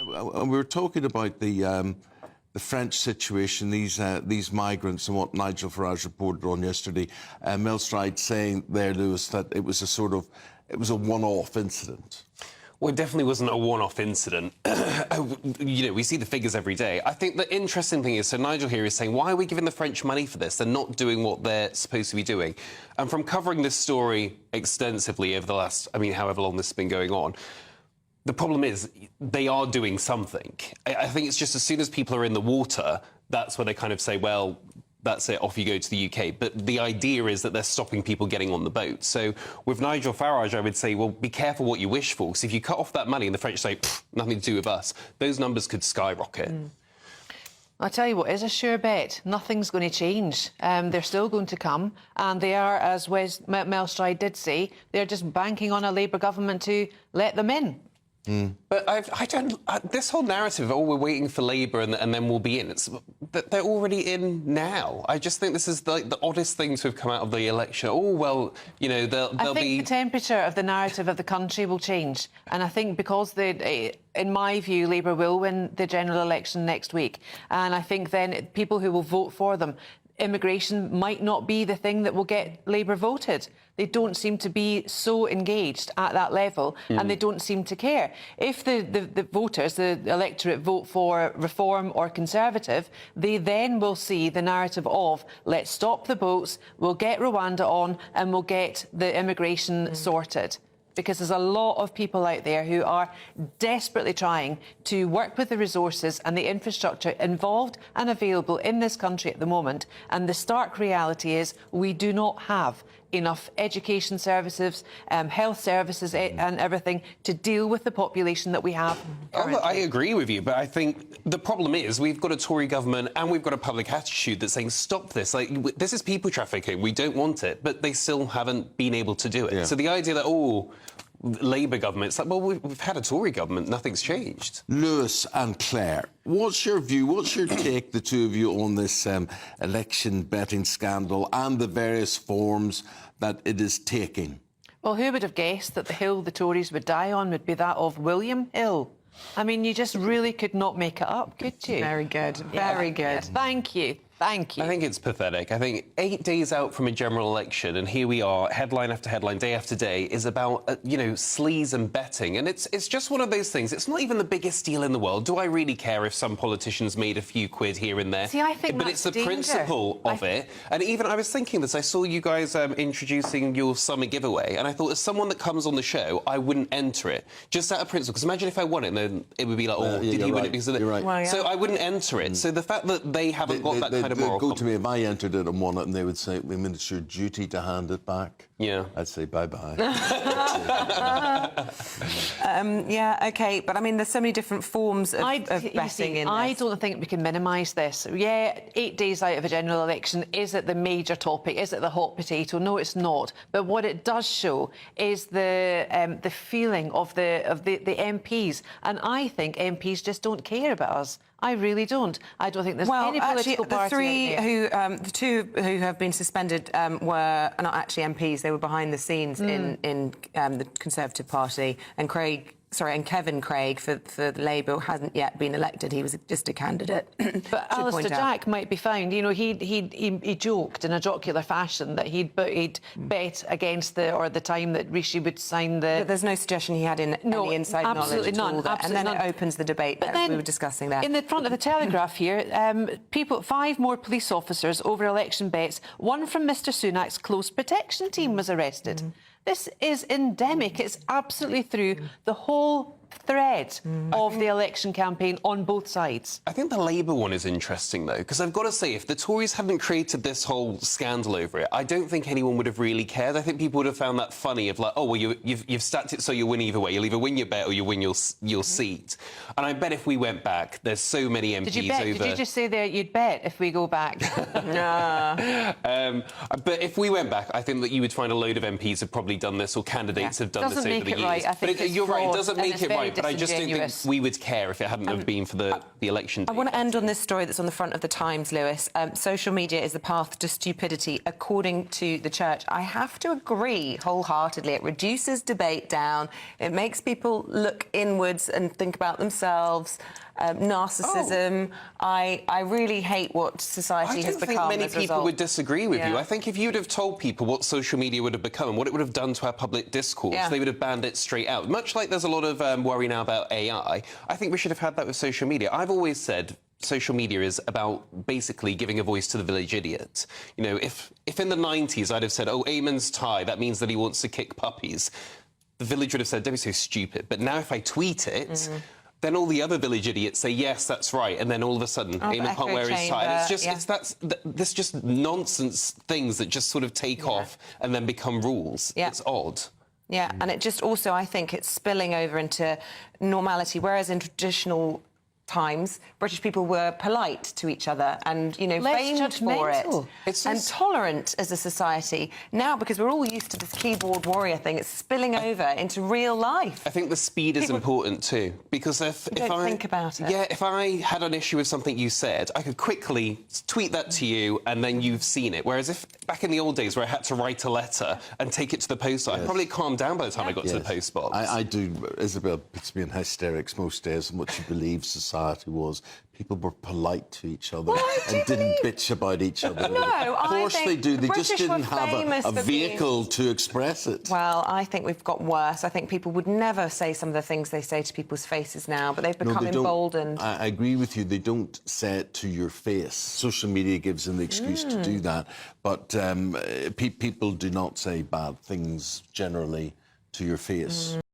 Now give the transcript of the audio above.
We were talking about the French situation, these migrants, and what Nigel Farage reported on yesterday. Milstride saying there, Lewis, that it was a one-off incident. Well, it definitely wasn't a one-off incident. You know, we see the figures every day. I think the interesting thing is, so Nigel here is saying, why are we giving the French money for this? They're not doing what they're supposed to be doing. And from covering this story extensively over the last, however long this has been going on, the problem is they are doing something. I think it's just as soon as people are in the water, that's where they kind of say, well, that's it, off you go to the UK. But the idea is that they're stopping people getting on the boat. So with Nigel Farage, I would say, well, be careful what you wish for, because if you cut off that money and the French say, nothing to do with us, those numbers could skyrocket. I'll tell you what is a sure bet. Nothing's going to change. They're still going to come, and they are, as Milstride did say, they're just banking on a Labour government to let them in. But I don't. This whole narrative, oh, we're waiting for Labour and then we'll be in. They're already in now. I just think this is the oddest thing to have come out of the election. Oh well, you know, they'll be. I think the temperature of the narrative of the country will change, and I think because in my view, Labour will win the general election next week, and I think then people who will vote for them, immigration might not be the thing that will get Labour voted. They don't seem to be so engaged at that level, and they don't seem to care. If the voters, the electorate, vote for Reform or Conservative, they then will see the narrative of, let's stop the boats, we'll get Rwanda on, and we'll get the immigration sorted. Because there's a lot of people out there who are desperately trying to work with the resources and the infrastructure involved and available in this country at the moment. And the stark reality is we do not have enough education services, health services and everything to deal with the population that we have currently. I agree with you, but I think the problem is we've got a Tory government and we've got a public attitude that's saying, stop this. Like, this is people trafficking. We don't want it. But they still haven't been able to do it. Yeah. So the idea that, oh, Labour government, it's like, well, we've had a Tory government. Nothing's changed. Lewis and Claire, what's your view, what's your take, the two of you, on this election betting scandal and the various forms that it is taking? Well, who would have guessed that the hill the Tories would die on would be that of William Hill? I mean, you just really could not make it up, could you? Very good, very good. Yes. Thank you. Thank you. I think it's pathetic. I think 8 days out from a general election, and here we are, headline after headline, day after day, is about, you know, sleaze and betting. And it's just one of those things. It's not even the biggest deal in the world. Do I really care if some politicians made a few quid here and there? See, I think but it's the principle of it. And even I was thinking this, I saw you guys introducing your summer giveaway, and I thought, as someone that comes on the show, I wouldn't enter it, just out of principle. Because imagine if I won it, and then it would be like, oh, did he win it because of it? You're right. Well, yeah. So I wouldn't enter it. So the fact that they haven't got that kind of moral... They'd go to me if I entered it and won it, and they would say, I mean, it's your duty to hand it back. Yeah. I'd say bye-bye. Yeah, OK, but I mean, there's so many different forms of betting in this. I don't think we can minimise this. Yeah, 8 days out of a general election, is it the major topic? Is it the hot potato? No, it's not. But what it does show is the feeling of the MPs. And I think MPs just don't care about us. I really don't. I don't think there's any political party out there. The two who have been suspended were not actually MPs. They were behind the scenes in the Conservative Party, and Kevin Craig for Labour hasn't yet been elected. He was just a candidate. But Alistair Jack might be found. You know, he joked in a jocular fashion that he'd bet against the time that Rishi would sign the... But there's no suggestion he had any inside knowledge at all. And then it opens the debate that we were discussing there. In the front of the Telegraph here, 5 more police officers over election bets. One from Mr Sunak's close protection team was arrested. This is endemic. It's absolutely through the whole thread of the election campaign on both sides. I think the Labour one is interesting, though, because I've got to say, if the Tories hadn't created this whole scandal over it, I don't think anyone would have really cared. I think people would have found that funny, of like, oh, well, you've stacked it so you win either way. You'll either win your bet or you win your seat. And I bet if we went back, there's so many MPs Did you bet? over... Did you just say there you'd bet if we go back? But if we went back, I think that you would find a load of MPs have probably done this, or candidates have done this over the years. Right. I think but you're right, it doesn't make it right. right, but I just don't think disingenuous. we would care if it hadn't have been for the election. I want to end on this story that's on the front of the Times, Lewis. Social media is the path to stupidity, according to the church. I have to agree wholeheartedly. It reduces debate down. It makes people look inwards and think about themselves. Narcissism. I really hate what society has become. I don't think many as a people result. would disagree with you. Yeah. I think if you'd have told people what social media would have become and what it would have done to our public discourse, they would have banned it straight out. Much like there's a lot of worry now about AI, I think we should have had that with social media. I've always said social media is about basically giving a voice to the village idiot. You know, if in the 90s I'd have said, oh, Eamon's Thai, that means that he wants to kick puppies, the village would have said, don't be so stupid. But now if I tweet it, then all the other village idiots say, yes, that's right, and then all of a sudden, Eamon can't wear his tie. And it's just, this just nonsense things that just sort of take off and then become rules. Yeah. It's odd. Yeah, and it just also, I think, it's spilling over into normality, whereas in traditional times, British people were polite to each other and, you know, Less famed for it. judgmental. And tolerant as a society. Now, because we're all used to this keyboard warrior thing, it's spilling over into real life. I think the speed is important too, because if I think about it. Yeah, if I had an issue with something you said, I could quickly tweet that to you, and then you've seen it. Whereas if back in the old days where I had to write a letter and take it to the post, I'd probably calm down by the time I got to the post box. I do. Isabel puts me in hysterics most days, and what she believes society was. People were polite to each other and didn't bitch about each other. No, of course I they think do. the They just British were didn't have famous a for being- vehicle to express it. Well, I think we've got worse. I think people would never say some of the things they say to people's faces now, but they've become they don't. emboldened. I agree with you. They don't say it to your face. Social media gives them the excuse to do that. But people do not say bad things generally to your face.